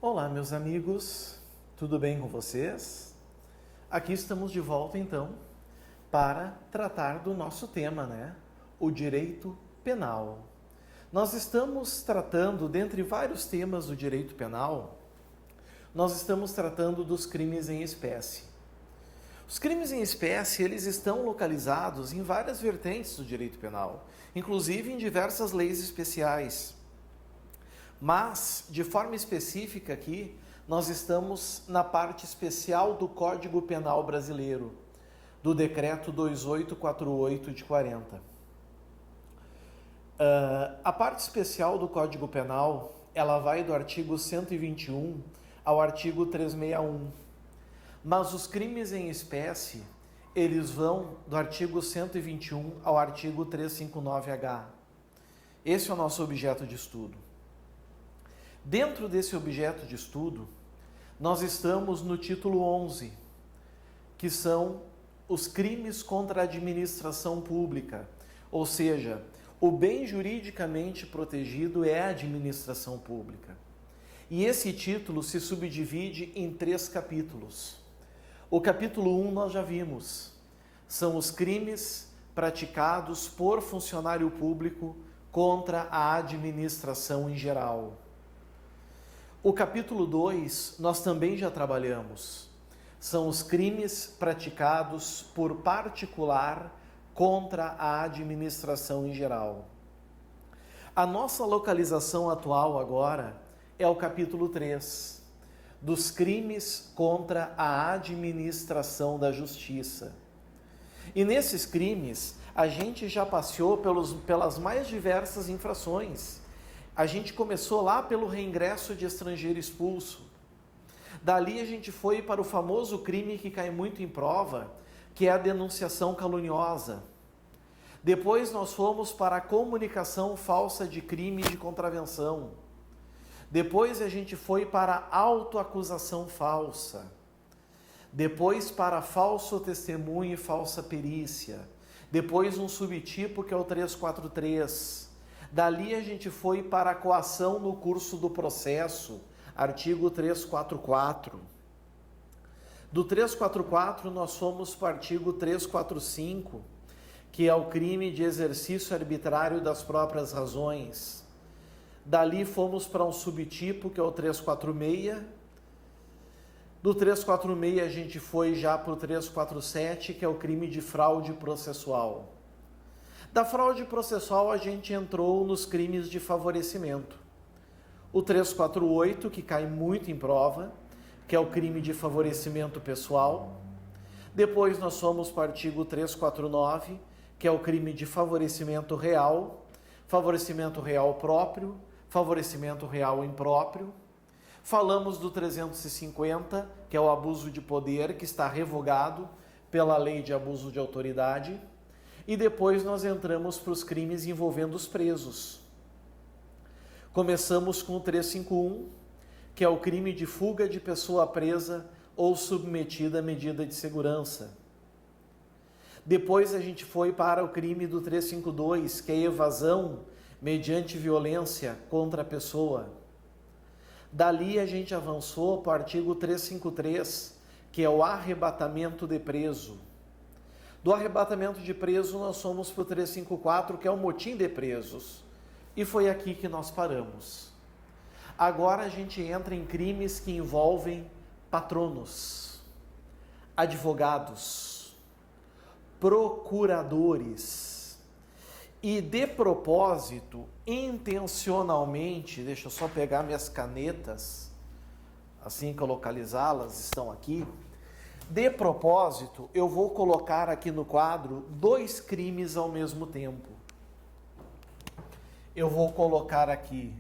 Olá, meus amigos, tudo bem com vocês? Aqui estamos de volta então para tratar do nosso tema, O direito penal. Nós estamos tratando, dentre vários temas do direito penal, nós estamos tratando dos crimes em espécie. Os crimes em espécie, eles estão localizados em várias vertentes do direito penal, inclusive em diversas leis especiais. Mas, de forma específica aqui, nós estamos na parte especial do Código Penal Brasileiro, do Decreto 2848 de 40. A parte especial do Código Penal, ela vai do artigo 121 ao artigo 361. Mas os crimes em espécie, eles vão do artigo 121 ao artigo 359-H. Esse é o nosso objeto de estudo. Dentro desse objeto de estudo, nós estamos no título 11, que são os crimes contra a administração pública, ou seja, o bem juridicamente protegido é a administração pública. E esse título se subdivide em 3 capítulos. O capítulo 1 nós já vimos, são os crimes praticados por funcionário público contra a administração em geral. O capítulo 2 nós também já trabalhamos. São os crimes praticados por particular contra a administração em geral. A nossa localização atual agora é o capítulo 3, dos crimes contra a administração da justiça. E nesses crimes, a gente já passeou pelas mais diversas infrações. A gente começou lá pelo reingresso de estrangeiro expulso. Dali a gente foi para o famoso crime que cai muito em prova, que é a denunciação caluniosa. Depois nós fomos para a comunicação falsa de crime de contravenção. Depois a gente foi para a autoacusação falsa. Depois para falso testemunho e falsa perícia. Depois um subtipo que é o 343. Dali a gente foi para a coação no curso do processo, artigo 344. Do 344 nós fomos para o artigo 345, que é o crime de exercício arbitrário das próprias razões. Dali fomos para um subtipo que é o 346. Do 346 a gente foi já para o 347, que é o crime de fraude processual. Da fraude processual a gente entrou nos crimes de favorecimento. O 348, que cai muito em prova, que é o crime de favorecimento pessoal. Depois nós fomos para o artigo 349, que é o crime de favorecimento real próprio, favorecimento real impróprio. Falamos do 350, que é o abuso de poder, que está revogado pela lei de abuso de autoridade. E depois nós entramos para os crimes envolvendo os presos. Começamos com o 351, que é o crime de fuga de pessoa presa ou submetida a medida de segurança. Depois a gente foi para o crime do 352, que é evasão mediante violência contra a pessoa. Dali a gente avançou para o artigo 353, que é o arrebatamento de preso. Do arrebatamento de preso nós fomos para o 354, que é o motim de presos. E foi aqui que nós paramos. Agora a gente entra em crimes que envolvem patronos, advogados, procuradores. E de propósito, intencionalmente, deixa eu só pegar minhas canetas, assim que eu localizá-las, estão aqui. De propósito, eu vou colocar aqui no quadro 2 crimes ao mesmo tempo. Eu vou colocar aqui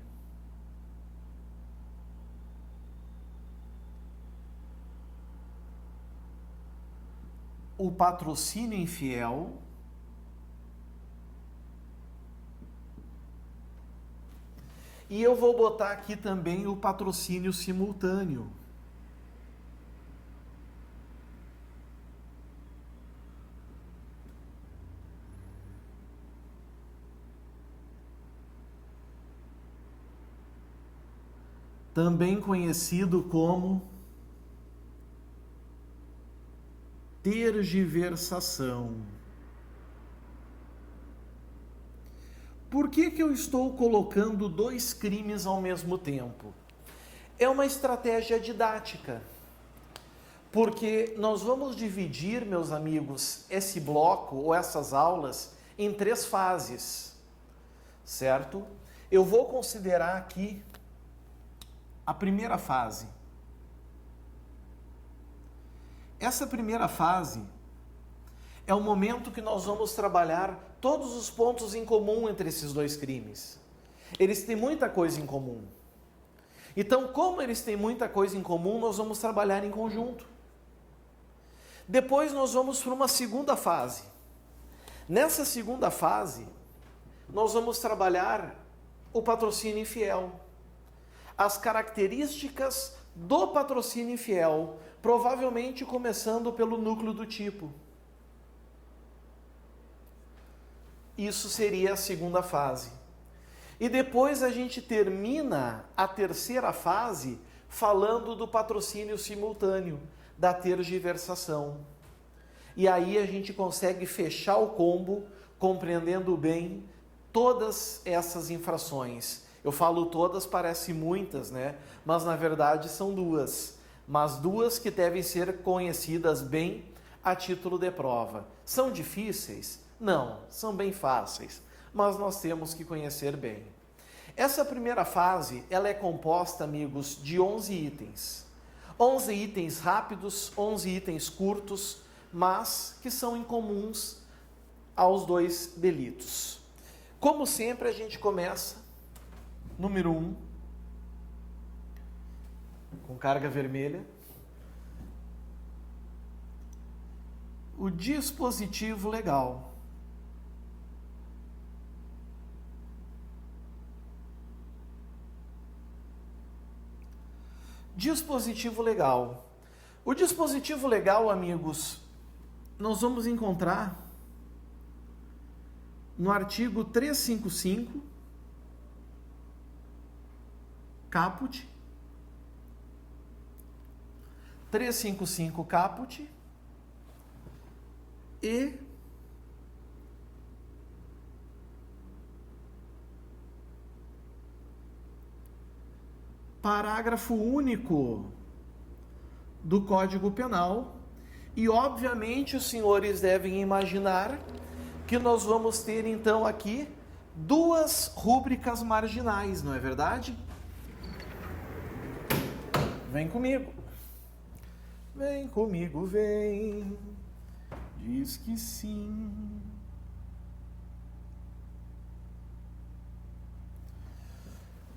o patrocínio infiel e eu vou botar aqui também o patrocínio simultâneo. também conhecido como tergiversação. Por que eu estou colocando dois crimes ao mesmo tempo? É uma estratégia didática, porque nós vamos dividir, meus amigos, esse bloco ou essas aulas em 3 fases, certo? Eu vou considerar aqui a primeira fase. Essa primeira fase é o momento que nós vamos trabalhar todos os pontos em comum entre esses dois crimes. Eles têm muita coisa em comum. Então, como eles têm muita coisa em comum, nós vamos trabalhar em conjunto. Depois nós vamos para uma segunda fase. Nessa segunda fase, nós vamos trabalhar o patrocínio infiel. As características do patrocínio infiel, provavelmente começando pelo núcleo do tipo. Isso seria a segunda fase. E depois a gente termina a terceira fase falando do patrocínio simultâneo, da tergiversação. E aí a gente consegue fechar o combo, compreendendo bem todas essas infrações. Eu falo todas, parece muitas, né? Mas na verdade são 2. Mas 2 que devem ser conhecidas bem a título de prova. São difíceis? Não, são bem fáceis, mas nós temos que conhecer bem. Essa primeira fase, ela é composta, amigos, de 11 itens. 11 itens rápidos, 11 itens curtos, mas que são incomuns aos 2 delitos. Como sempre, a gente começa, número 1, com carga vermelha, o dispositivo legal. Dispositivo legal. O dispositivo legal, amigos, nós vamos encontrar no artigo 355, caput, 355 caput e parágrafo único do Código Penal. E obviamente os senhores devem imaginar que nós vamos ter então aqui 2 rúbricas marginais, não é verdade? Vem comigo. Vem comigo, vem. Diz que sim.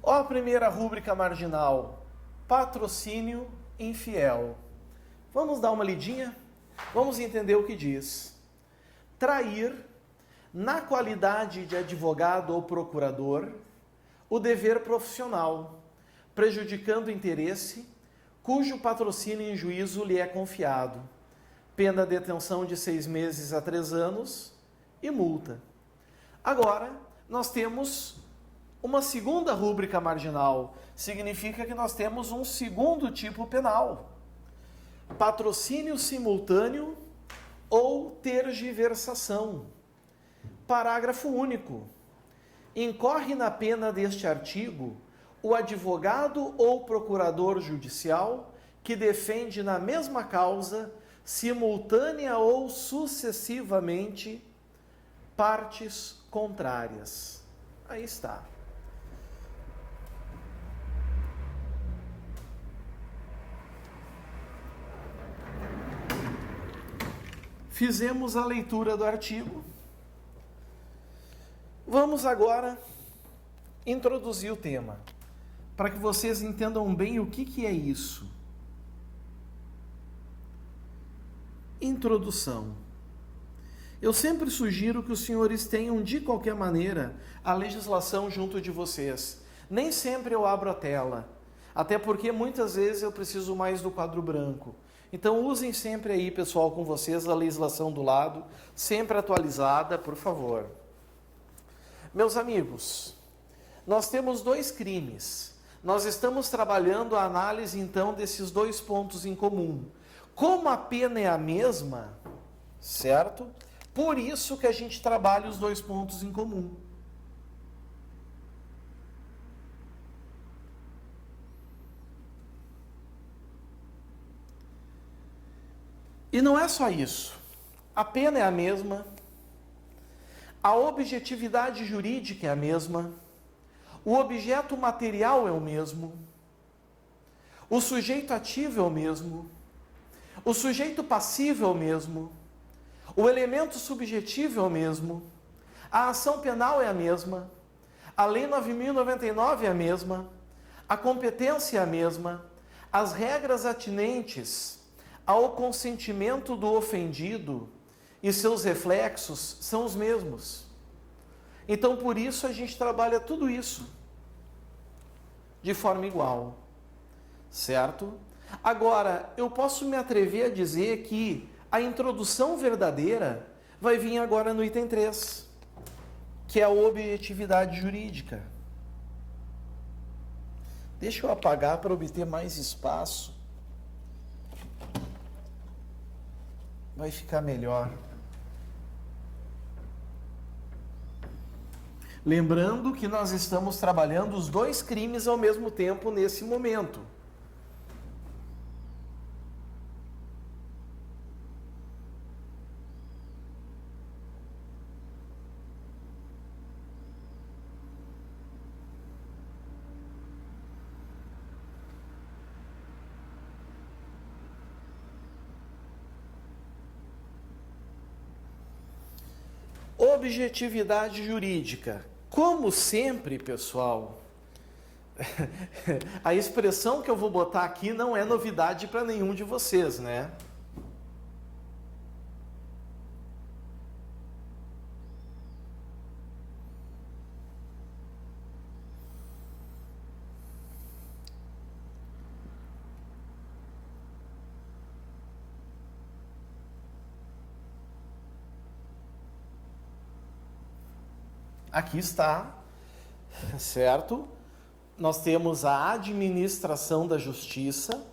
Ó, a primeira rúbrica marginal, patrocínio infiel. Vamos dar uma lidinha? Vamos entender o que diz. Trair, na qualidade de advogado ou procurador, o dever profissional, prejudicando o interesse cujo patrocínio em juízo lhe é confiado, pena de detenção de 6 meses a 3 anos e multa. Agora, nós temos uma segunda rúbrica marginal, significa que nós temos um segundo tipo penal. Patrocínio simultâneo ou tergiversação. Parágrafo único. Incorre na pena deste artigo o advogado ou procurador judicial que defende na mesma causa, simultânea ou sucessivamente, partes contrárias. Aí está. Fizemos a leitura do artigo. Vamos agora introduzir o tema, para que vocês entendam bem o que é isso. Introdução. Eu sempre sugiro que os senhores tenham, de qualquer maneira, a legislação junto de vocês. Nem sempre eu abro a tela, até porque muitas vezes eu preciso mais do quadro branco. Então usem sempre aí, pessoal, com vocês a legislação do lado, sempre atualizada, por favor. Meus amigos, nós temos 2 crimes. nós estamos trabalhando a análise então desses dois pontos em comum. Como a pena é a mesma, certo? Por isso que a gente trabalha os dois pontos em comum. E não é só isso. A pena é a mesma, a objetividade jurídica é a mesma, o objeto material é o mesmo, o sujeito ativo é o mesmo, o sujeito passivo é o mesmo, o elemento subjetivo é o mesmo, a ação penal é a mesma, a Lei 9.099 é a mesma, a competência é a mesma, as regras atinentes ao consentimento do ofendido e seus reflexos são os mesmos. Então, por isso, a gente trabalha tudo isso de forma igual, certo? Agora, eu posso me atrever a dizer que a introdução verdadeira vai vir agora no item 3, que é a objetividade jurídica. Deixa eu apagar para obter mais espaço. Vai ficar melhor. Lembrando que nós estamos trabalhando os dois crimes ao mesmo tempo nesse momento. Objetividade jurídica. Como sempre, pessoal, a expressão que eu vou botar aqui não é novidade para nenhum de vocês, né? Aqui está, certo? Nós temos a administração da justiça,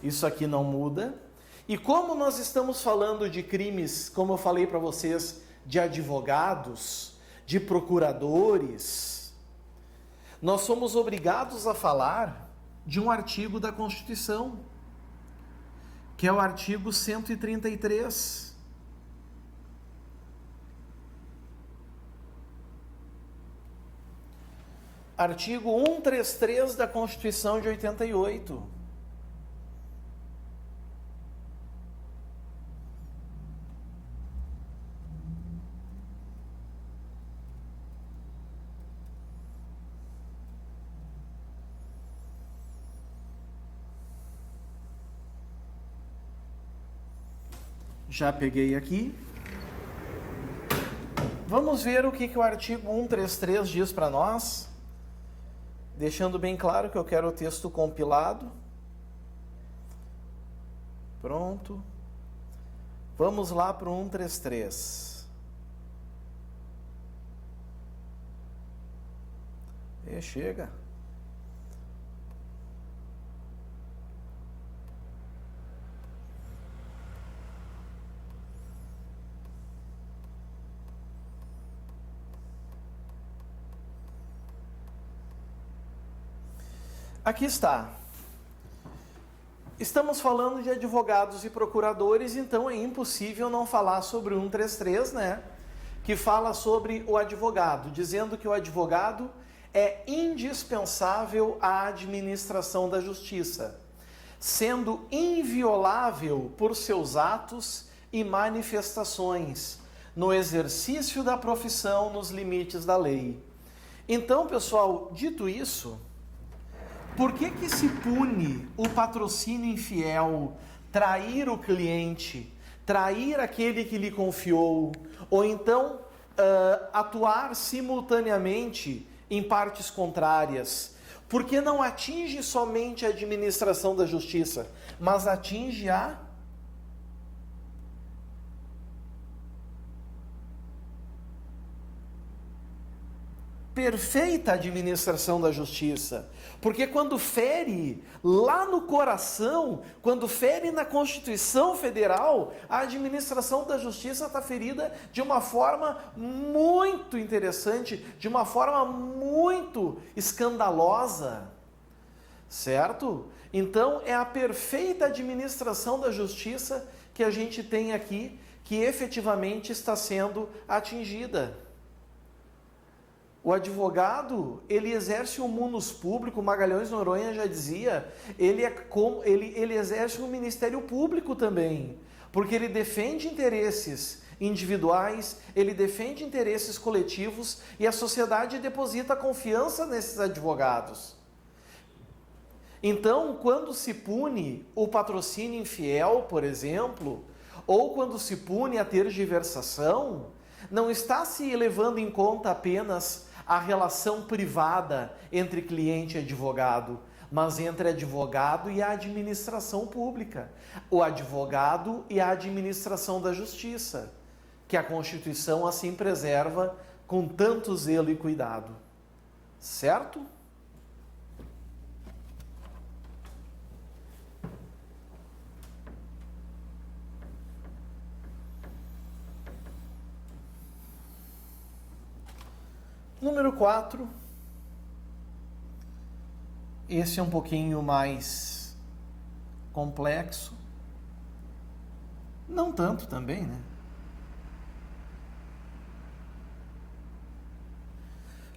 isso aqui não muda. E como nós estamos falando de crimes, como eu falei para vocês, de advogados, de procuradores, nós somos obrigados a falar de um artigo da Constituição, que é o artigo 133. Artigo 133 da Constituição de 88. Já peguei aqui. Vamos ver o que o artigo 133 diz para nós. Deixando bem claro que eu quero o texto compilado. Pronto. Vamos lá para o 133. E chega. Aqui está. Estamos falando de advogados e procuradores, então é impossível não falar sobre o 133, né? Que fala sobre o advogado, dizendo que o advogado é indispensável à administração da justiça, sendo inviolável por seus atos e manifestações, no exercício da profissão nos limites da lei. Então, pessoal, dito isso, por que se pune o patrocínio infiel, trair o cliente, trair aquele que lhe confiou, ou então atuar simultaneamente em partes contrárias? Porque não atinge somente a administração da justiça, mas atinge a perfeita administração da justiça. Porque quando fere lá no coração, quando fere na Constituição Federal, a administração da justiça está ferida de uma forma muito interessante, de uma forma muito escandalosa, certo? Então, é a perfeita administração da justiça que a gente tem aqui, que efetivamente está sendo atingida. O advogado, ele exerce um munus público, Magalhães Noronha já dizia, ele exerce um ministério público também, porque ele defende interesses individuais, ele defende interesses coletivos e a sociedade deposita confiança nesses advogados. Então, quando se pune o patrocínio infiel, por exemplo, ou quando se pune a tergiversação, não está se levando em conta apenas a relação privada entre cliente e advogado, mas entre advogado e a administração pública, o advogado e a administração da justiça, que a Constituição assim preserva com tanto zelo e cuidado. Certo? Número 4, esse é um pouquinho mais complexo, não tanto também, né?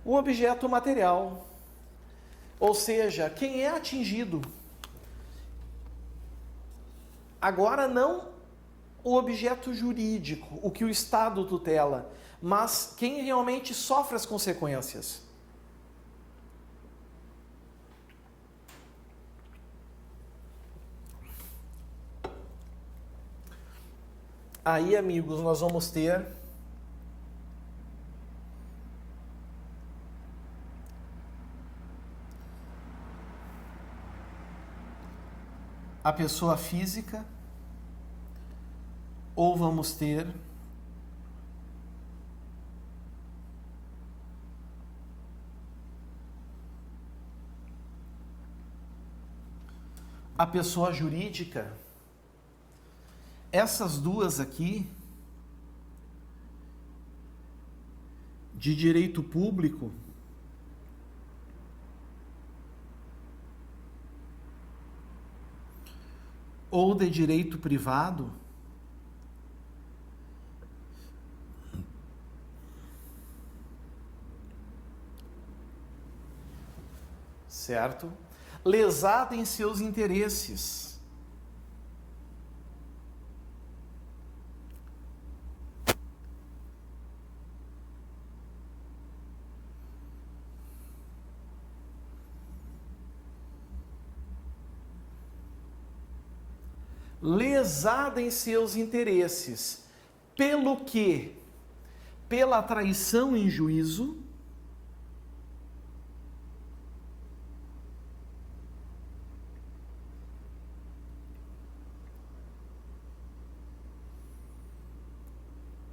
O objeto material, ou seja, quem é atingido. Agora não o objeto jurídico, o que o Estado tutela, mas quem realmente sofre as consequências. Aí, amigos, nós vamos ter a pessoa física, ou vamos ter a pessoa jurídica. Essas duas aqui, de direito público, ou de direito privado, certo? Lesada em seus interesses. Lesada em seus interesses. Pelo quê? Pela traição em juízo,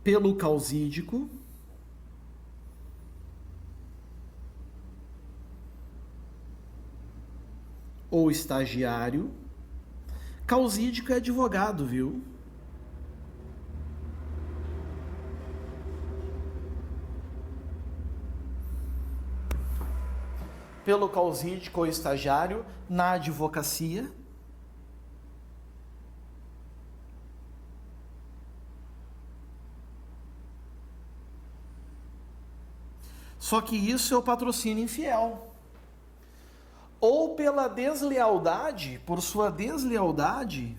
pelo causídico, ou estagiário. Causídico é advogado, viu? Pelo causídico ou estagiário na advocacia. Só que isso é o patrocínio infiel. Ou pela deslealdade, por sua deslealdade,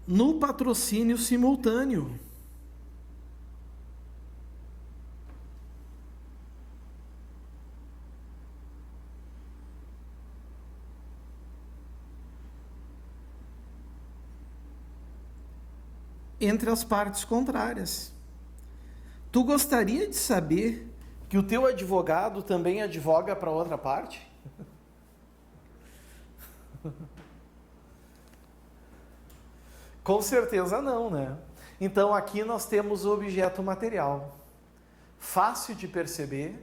no patrocínio simultâneo. Entre as partes contrárias. Tu gostaria de saber que o teu advogado também advoga para outra parte? Com certeza não, né? Então aqui nós temos o objeto material. Fácil de perceber,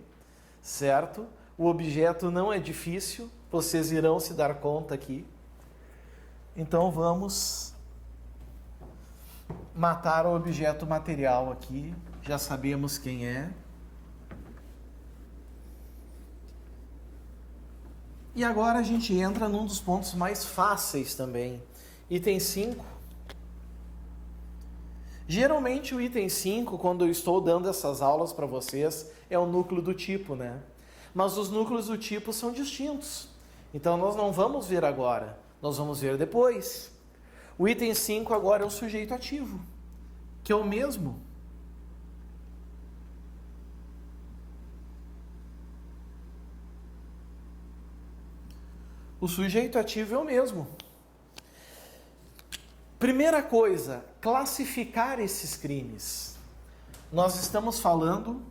certo? O objeto não é difícil, vocês irão se dar conta aqui. Então vamos matar o objeto material aqui. Já sabemos quem é. E agora a gente entra num dos pontos mais fáceis também. Item 5. Geralmente o item 5, quando eu estou dando essas aulas para vocês, é o núcleo do tipo, né? Mas os núcleos do tipo são distintos. Então nós não vamos ver agora, nós vamos ver depois. O item 5 agora é o sujeito ativo, que é o mesmo. O sujeito ativo é o mesmo. Primeira coisa, classificar esses crimes. Nós estamos falando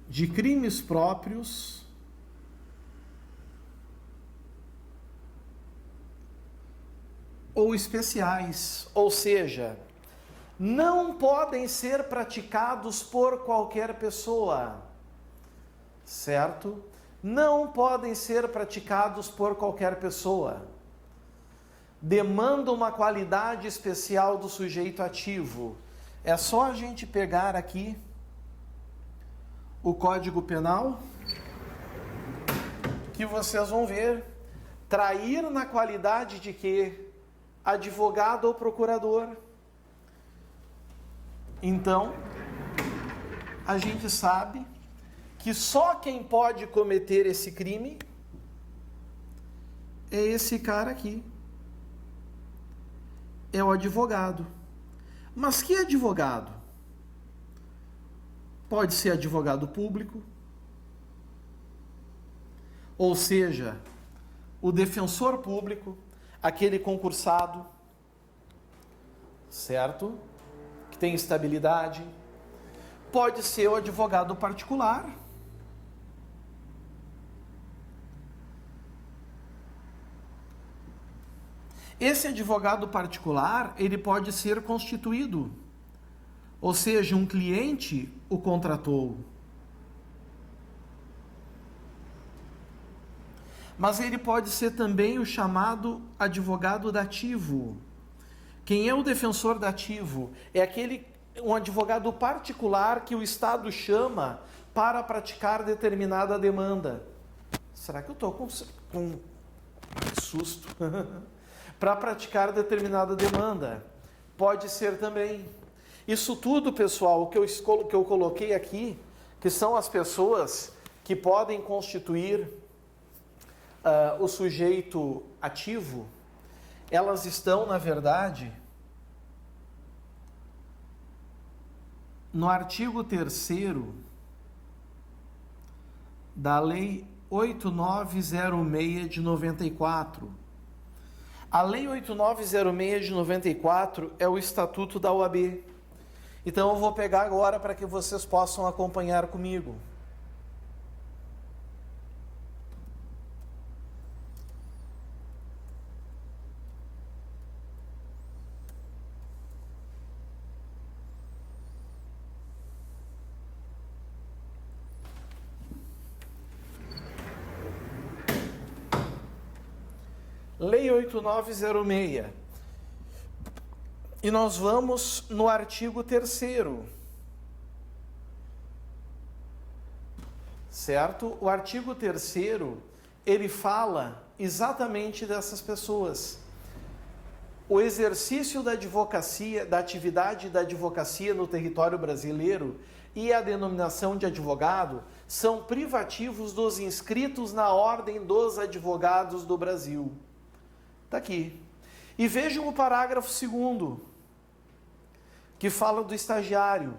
de crimes próprios ou especiais, ou seja, não podem ser praticados por qualquer pessoa, certo? Não podem ser praticados por qualquer pessoa. Demanda uma qualidade especial do sujeito ativo. É só a gente pegar aqui o Código Penal, que vocês vão ver. Trair na qualidade de quê? Advogado ou procurador. Então, a gente sabe que só quem pode cometer esse crime é esse cara aqui. É o advogado. Mas que advogado? Pode ser advogado público, ou seja, o defensor público, aquele concursado, certo? Que tem estabilidade. Pode ser o advogado particular. Esse advogado particular, ele pode ser constituído, ou seja, um cliente o contratou. Mas ele pode ser também o chamado advogado dativo. Quem é o defensor dativo? É um advogado particular que o Estado chama para praticar determinada demanda. Será que eu estou com susto? Para praticar determinada demanda. Pode ser também. Isso tudo, pessoal, o que eu coloquei aqui, que são as pessoas que podem constituir o sujeito ativo, elas estão, na verdade, no artigo 3º da Lei 8906 de 94. A Lei 8906 de 94 é o Estatuto da OAB. Então eu vou pegar agora para que vocês possam acompanhar comigo. Lei 8906. E nós vamos no artigo 3º. Certo? O artigo 3º, ele fala exatamente dessas pessoas. O exercício da advocacia, da atividade da advocacia no território brasileiro e a denominação de advogado são privativos dos inscritos na Ordem dos Advogados do Brasil. Está aqui. E vejam o parágrafo 2º, que fala do estagiário.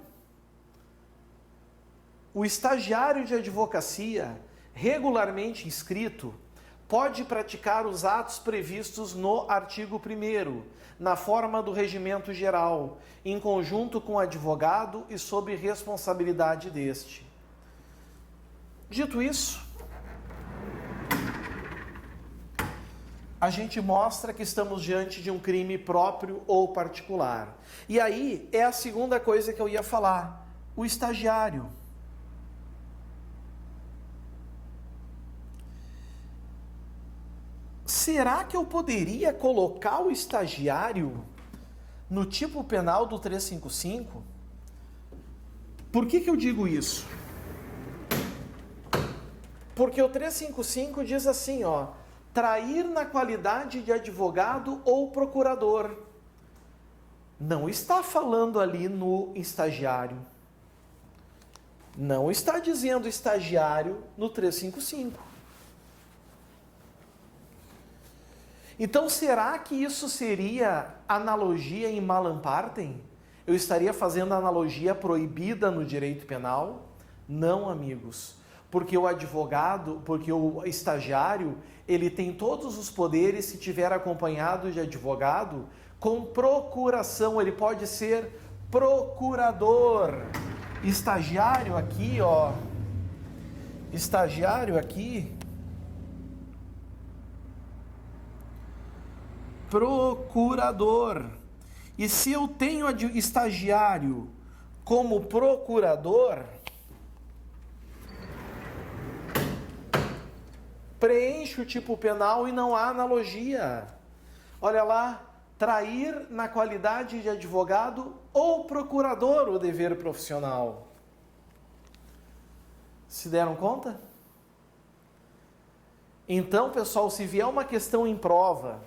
O estagiário de advocacia, regularmente inscrito, pode praticar os atos previstos no artigo 1º, na forma do regimento geral, em conjunto com o advogado e sob responsabilidade deste. Dito isso, a gente mostra que estamos diante de um crime próprio ou particular. E aí é a segunda coisa que eu ia falar, o estagiário. Será que eu poderia colocar o estagiário no tipo penal do 355? Por que eu digo isso? Porque o 355 diz assim, ó, trair na qualidade de advogado ou procurador. Não está falando ali no estagiário. Não está dizendo estagiário no 355. Então, será que isso seria analogia em malam partem? Eu estaria fazendo analogia proibida no direito penal? Não, amigos. Porque o advogado, porque o estagiário, ele tem todos os poderes se tiver acompanhado de advogado com procuração. Ele pode ser procurador. Estagiário aqui, ó. Estagiário aqui. Procurador. E se eu tenho estagiário como procurador, preenche o tipo penal e não há analogia. Olha lá, trair na qualidade de advogado ou procurador o dever profissional. Se deram conta? Então, pessoal, se vier uma questão em prova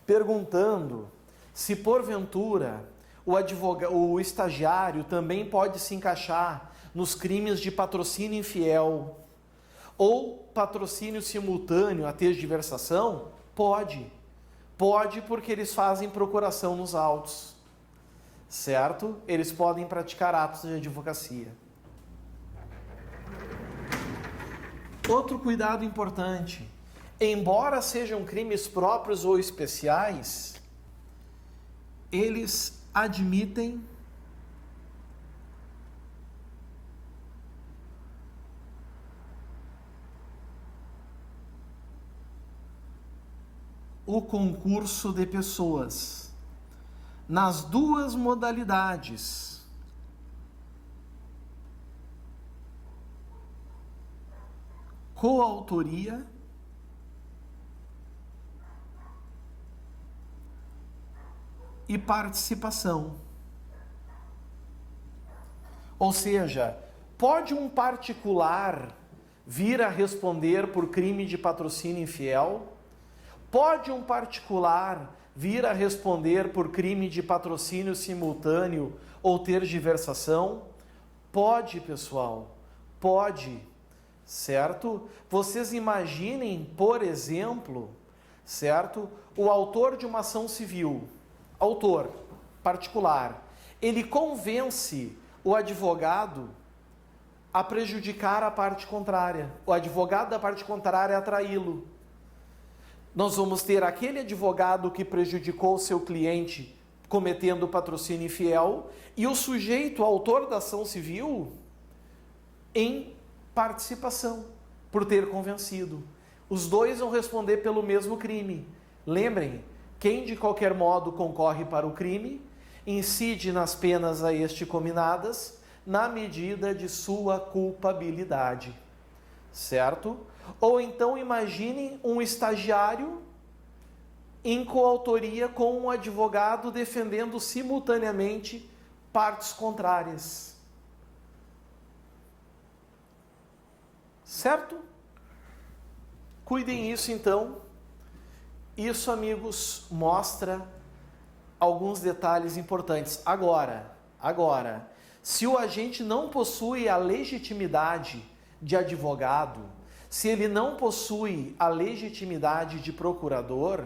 perguntando se porventura o estagiário também pode se encaixar nos crimes de patrocínio infiel ou patrocínio simultâneo a tergiversação, pode. Pode porque eles fazem procuração nos autos, certo? Eles podem praticar atos de advocacia. Outro cuidado importante. Embora sejam crimes próprios ou especiais, eles admitem o concurso de pessoas nas duas modalidades. Coautoria e participação. Ou seja, pode um particular vir a responder por crime de patrocínio infiel? Pode um particular vir a responder por crime de patrocínio simultâneo ou tergiversação? Pode, pessoal, pode, certo? Vocês imaginem, por exemplo, certo? O autor de uma ação civil, autor particular, ele convence o advogado a prejudicar a parte contrária, o advogado da parte contrária a traí-lo. Nós vamos ter aquele advogado que prejudicou o seu cliente cometendo patrocínio infiel e o sujeito, o autor da ação civil, em participação, por ter convencido. Os dois vão responder pelo mesmo crime. Lembrem, quem de qualquer modo concorre para o crime, incide nas penas a este cominadas, na medida de sua culpabilidade. Certo? Ou então imaginem um estagiário em coautoria com um advogado defendendo simultaneamente partes contrárias. Certo? Cuidem isso então. Isso, amigos, mostra alguns detalhes importantes. Agora, se o agente não possui a legitimidade de advogado, se ele não possui a legitimidade de procurador,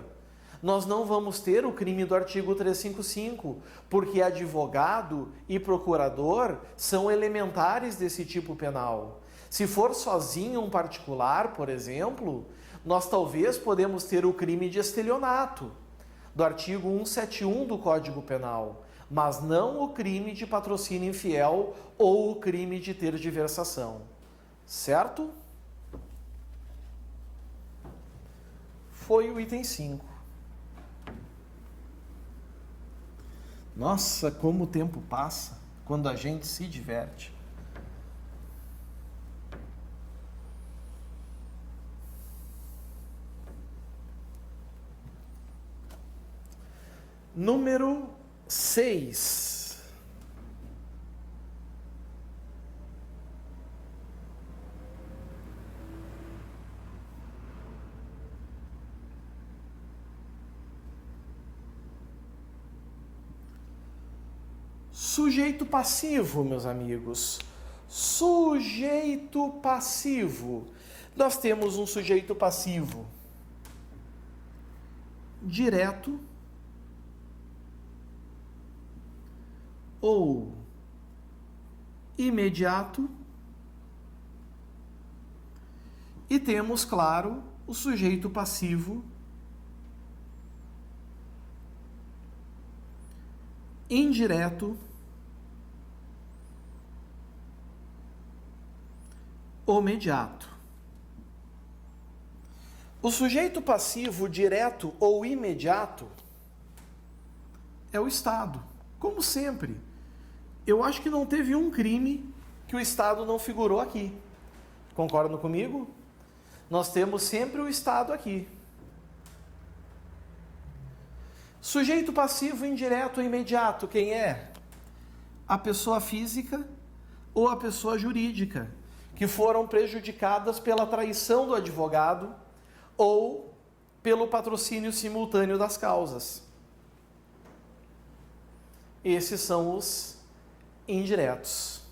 nós não vamos ter o crime do artigo 355, porque advogado e procurador são elementares desse tipo penal. Se for sozinho um particular, por exemplo, nós talvez podemos ter o crime de estelionato, do artigo 171 do Código Penal, mas não o crime de patrocínio infiel ou o crime de tergiversação. Certo? Foi o item 5. Nossa, como o tempo passa quando a gente se diverte. Número 6. Sujeito passivo, meus amigos. Sujeito passivo. Nós temos um sujeito passivo direto ou imediato, e temos, claro, o sujeito passivo indireto ou imediato. O sujeito passivo direto ou imediato é o Estado, como sempre. Eu acho que não teve um crime que o Estado não figurou aqui. Concordam comigo? Nós temos sempre o Estado aqui. Sujeito passivo indireto ou imediato, quem é? A pessoa física ou a pessoa jurídica, que foram prejudicadas pela traição do advogado ou pelo patrocínio simultâneo das causas. Esses são os indiretos.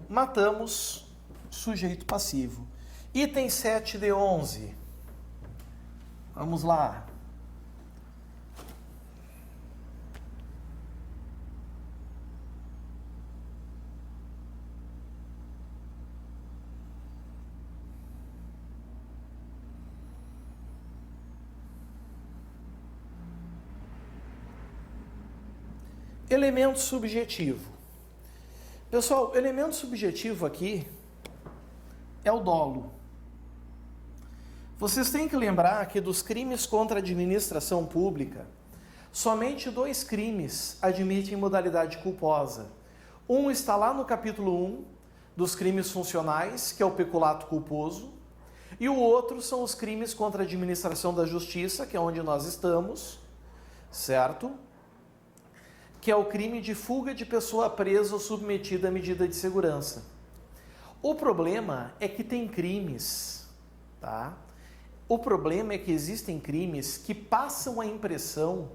Matamos sujeito passivo. Item 7 de 11. Vamos lá. Elemento subjetivo. Pessoal, elemento subjetivo aqui é o dolo. Vocês têm que lembrar que dos crimes contra a administração pública, somente 2 crimes admitem modalidade culposa. Um está lá no capítulo 1 dos crimes funcionais, que é o peculato culposo, e o outro são os crimes contra a administração da justiça, que é onde nós estamos, certo? Que é o crime de fuga de pessoa presa ou submetida à medida de segurança. O problema é que tem crimes, tá? O problema é que existem crimes que passam a impressão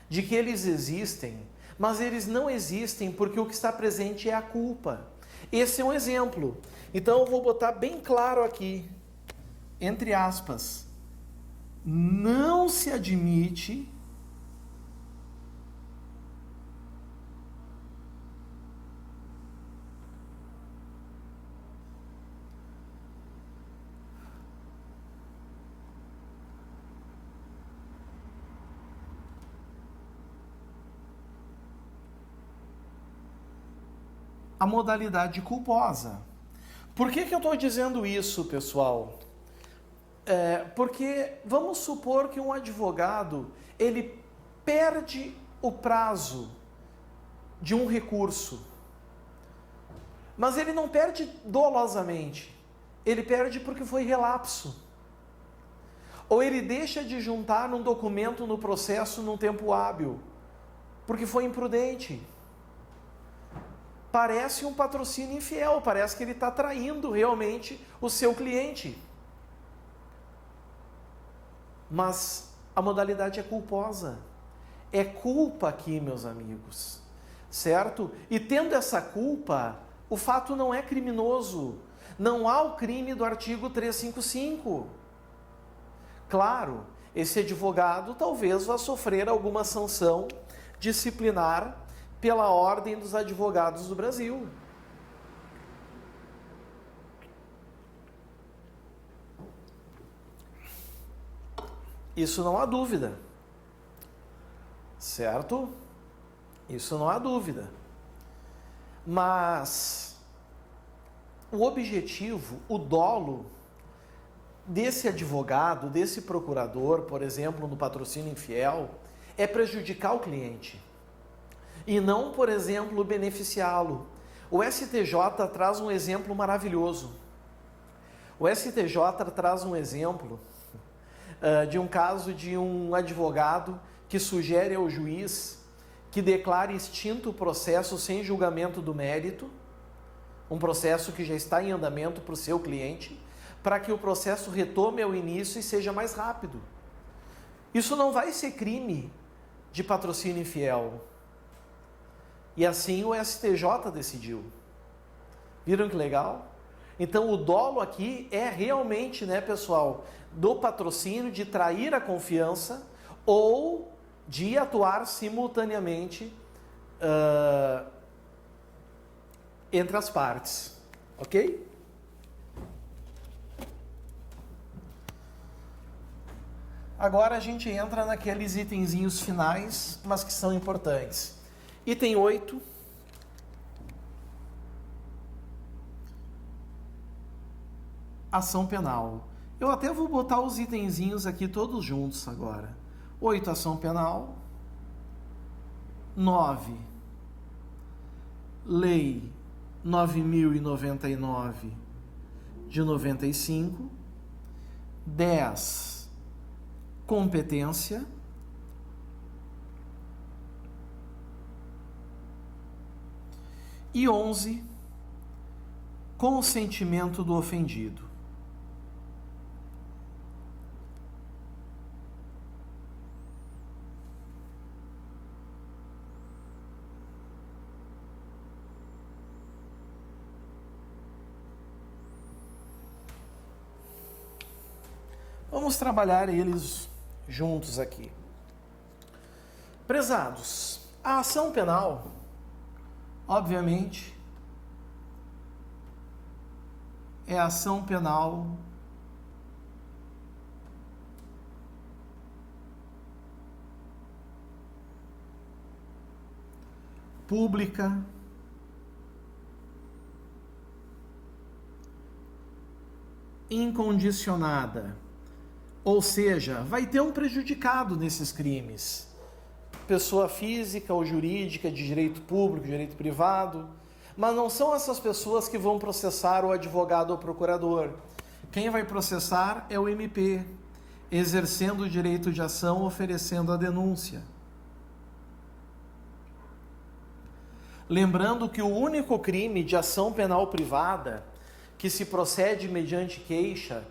de que eles existem, mas eles não existem porque o que está presente é a culpa. Esse é um exemplo. Então eu vou botar bem claro aqui, entre aspas, não se admite a modalidade culposa. Por que eu estou dizendo isso, pessoal? Porque vamos supor que um advogado, ele perde o prazo de um recurso, mas ele não perde dolosamente, ele perde porque foi relapso. Ou ele deixa de juntar um documento no processo num tempo hábil, porque foi imprudente. Parece um patrocínio infiel, parece que ele está traindo realmente o seu cliente. Mas a modalidade é culposa. É culpa aqui, meus amigos, certo? E tendo essa culpa, o fato não é criminoso. Não há o crime do artigo 355. Claro, esse advogado talvez vá sofrer alguma sanção disciplinar pela Ordem dos Advogados do Brasil. Isso não há dúvida. Certo? Isso não há dúvida. Mas o objetivo, o dolo desse advogado, desse procurador, por exemplo, no patrocínio infiel, é prejudicar o cliente e não, por exemplo, beneficiá-lo. O STJ traz um exemplo maravilhoso. O STJ traz um exemplo de um caso de um advogado que sugere ao juiz que declare extinto o processo sem julgamento do mérito, um processo que já está em andamento para o seu cliente, para que o processo retome ao início e seja mais rápido. Isso não vai ser crime de patrocínio infiel. E assim o STJ decidiu. Viram que legal? Então o dolo aqui é realmente, né, pessoal, do patrocínio de trair a confiança ou de atuar simultaneamente entre as partes, ok? Agora a gente entra naqueles itenzinhos finais, mas que são importantes. Item 8. Ação penal. Eu até vou botar os itenzinhos aqui todos juntos agora. 8, ação penal. 9, Lei 9.099 de 95. 10, competência. E 11, consentimento do ofendido. Vamos trabalhar eles juntos aqui. Prezados, a ação penal, obviamente, é a ação penal pública, incondicionada. Ou seja, vai ter um prejudicado nesses crimes. Pessoa física ou jurídica, de direito público, direito privado. Mas não são essas pessoas que vão processar o advogado ou procurador. Quem vai processar é o MP, exercendo o direito de ação, oferecendo a denúncia. Lembrando que o único crime de ação penal privada que se procede mediante queixa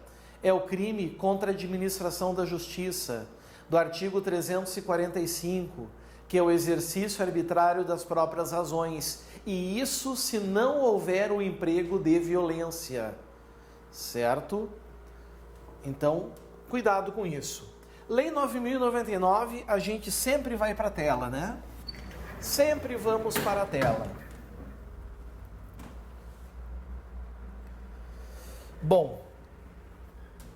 é o crime contra a administração da justiça, do artigo 345, que é o exercício arbitrário das próprias razões. E isso se não houver o emprego de violência, certo? Então, cuidado com isso. Lei 9.099, a gente sempre vai para a tela, né? Sempre vamos para a tela. Bom,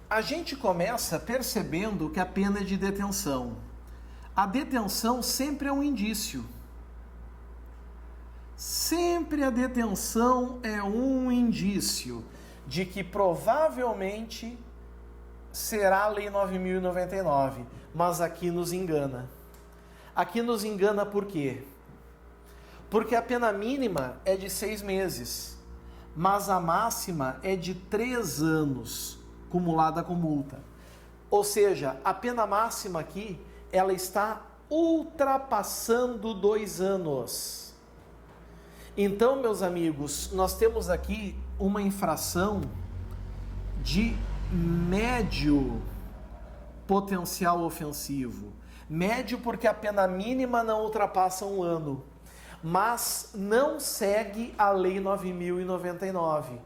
a gente começa percebendo que a pena é de detenção. A detenção sempre é um indício. Sempre a detenção é um indício de que provavelmente será a Lei 9.099, mas aqui nos engana. Aqui nos engana por quê? Porque a pena mínima é de 6 meses, mas a máxima é de 3 anos, cumulada com multa. Ou seja, a pena máxima aqui, ela está ultrapassando 2 anos. Então, meus amigos, nós temos aqui uma infração de médio potencial ofensivo. Médio porque a pena mínima não ultrapassa 1 ano, mas não segue a Lei 9.099.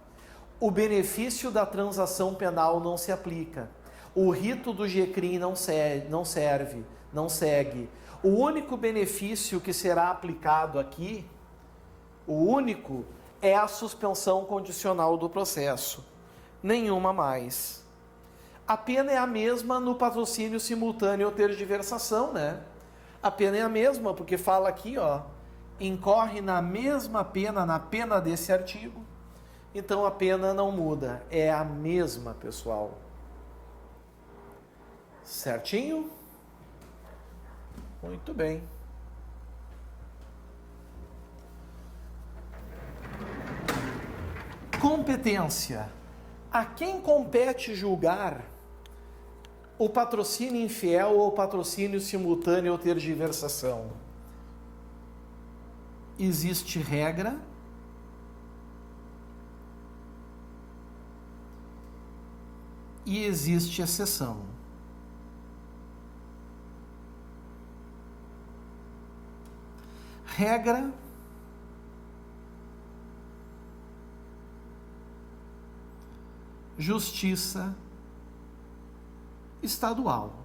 O benefício da transação penal não se aplica. O rito do GCRIM não segue. O único benefício que será aplicado aqui, é a suspensão condicional do processo. Nenhuma mais. A pena é a mesma no patrocínio simultâneo ou tergiversação, né? A pena é a mesma, porque fala aqui, ó, incorre na mesma pena, na pena desse artigo. Então a pena não muda, é a mesma, pessoal. Certinho? Muito bem. Competência. A quem compete julgar o patrocínio infiel ou patrocínio simultâneo ou tergiversação? Existe regra e existe exceção. Regra Justiça estadual.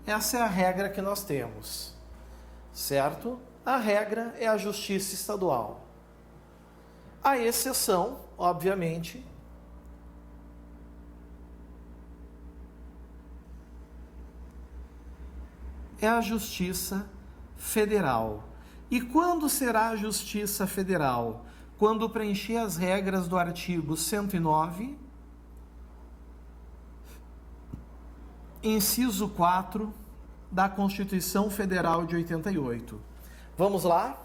Essa é a regra que nós temos, certo? A regra é a Justiça estadual. A exceção, obviamente, é a Justiça Federal. E quando será a Justiça Federal? Quando preencher as regras do artigo 109, inciso 4 da Constituição Federal de 88. Vamos lá?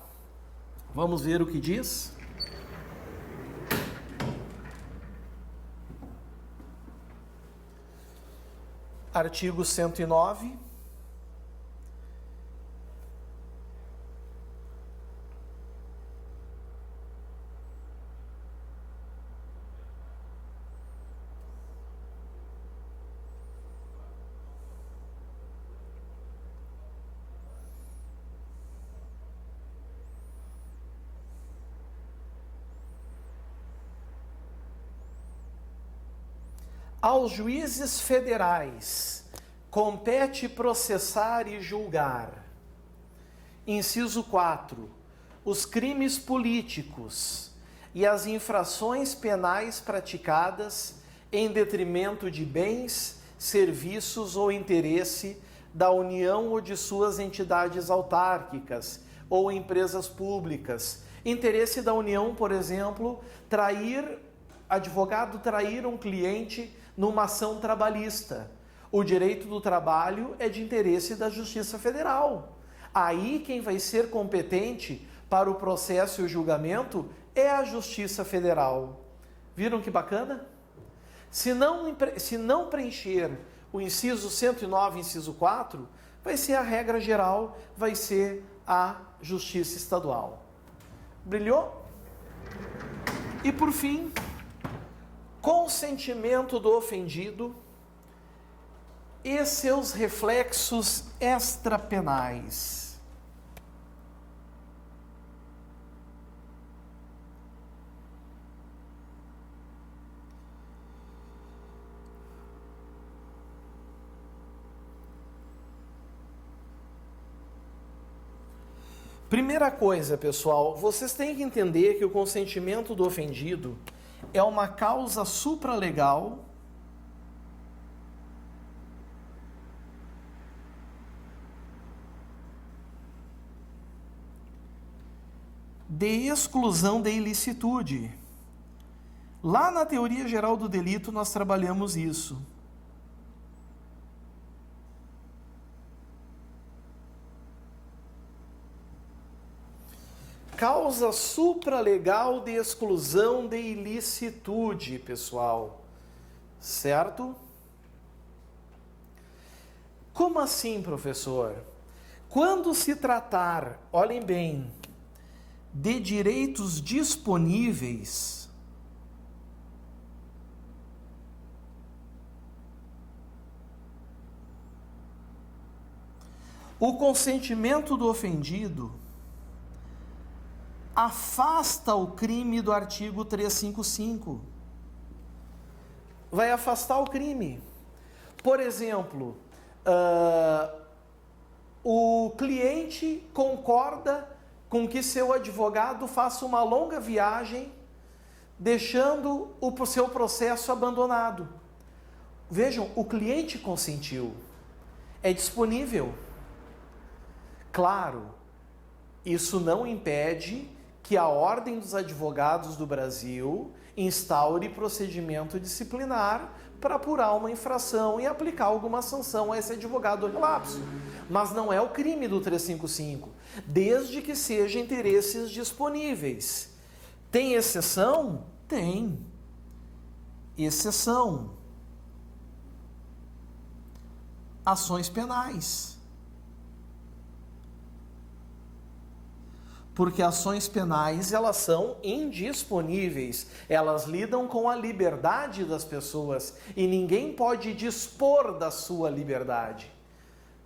Vamos ver o que diz? Artigo 109. Aos juízes federais compete processar e julgar. Inciso 4. Os crimes políticos e as infrações penais praticadas em detrimento de bens, serviços ou interesse da União ou de suas entidades autárquicas ou empresas públicas. Interesse da União, por exemplo, advogado trair um cliente numa ação trabalhista. O direito do trabalho é de interesse da Justiça Federal. Aí quem vai ser competente para o processo e o julgamento é a Justiça Federal. Viram que bacana? Se não preencher o inciso 109, inciso 4, vai ser a regra geral, vai ser a Justiça Estadual. Brilhou? E por fim, consentimento do ofendido e seus reflexos extrapenais. Primeira coisa, pessoal, vocês têm que entender que o consentimento do ofendido é uma causa supralegal de exclusão de ilicitude. Lá na teoria geral do delito nós trabalhamos isso. Causa supralegal de exclusão de ilicitude, pessoal. Certo? Como assim, professor? Quando se tratar, olhem bem, de direitos disponíveis, o consentimento do ofendido afasta o crime do artigo 355. Vai afastar o crime. Por exemplo, o cliente concorda com que seu advogado faça uma longa viagem deixando o seu processo abandonado. Vejam, o cliente consentiu, é disponível. Claro, isso não impede que a Ordem dos Advogados do Brasil instaure procedimento disciplinar para apurar uma infração e aplicar alguma sanção a esse advogado relapso. Mas não é o crime do 355, desde que sejam interesses disponíveis. Tem exceção? Tem. Exceção. Ações penais. Porque ações penais, elas são indisponíveis, elas lidam com a liberdade das pessoas e ninguém pode dispor da sua liberdade,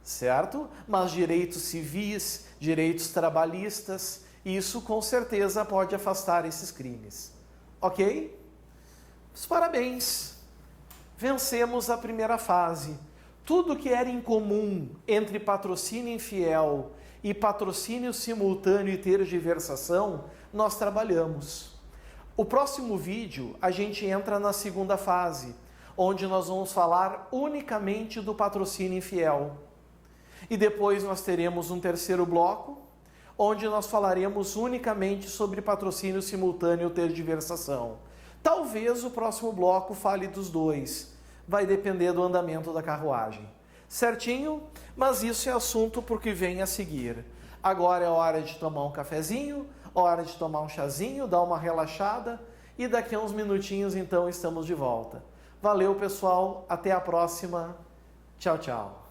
certo? Mas direitos civis, direitos trabalhistas, isso com certeza pode afastar esses crimes, ok? Os parabéns, vencemos a primeira fase. Tudo que era incomum entre patrocínio infiel e patrocínio simultâneo e tergiversação, nós trabalhamos. O próximo vídeo, a gente entra na segunda fase, onde nós vamos falar unicamente do patrocínio infiel. E depois nós teremos um terceiro bloco, onde nós falaremos unicamente sobre patrocínio simultâneo ou tergiversação. Talvez o próximo bloco fale dos dois, vai depender do andamento da carruagem. Certinho? Mas isso é assunto para o que vem a seguir. Agora é hora de tomar um cafezinho, hora de tomar um chazinho, dar uma relaxada e daqui a uns minutinhos então estamos de volta. Valeu, pessoal, até a próxima. Tchau, tchau.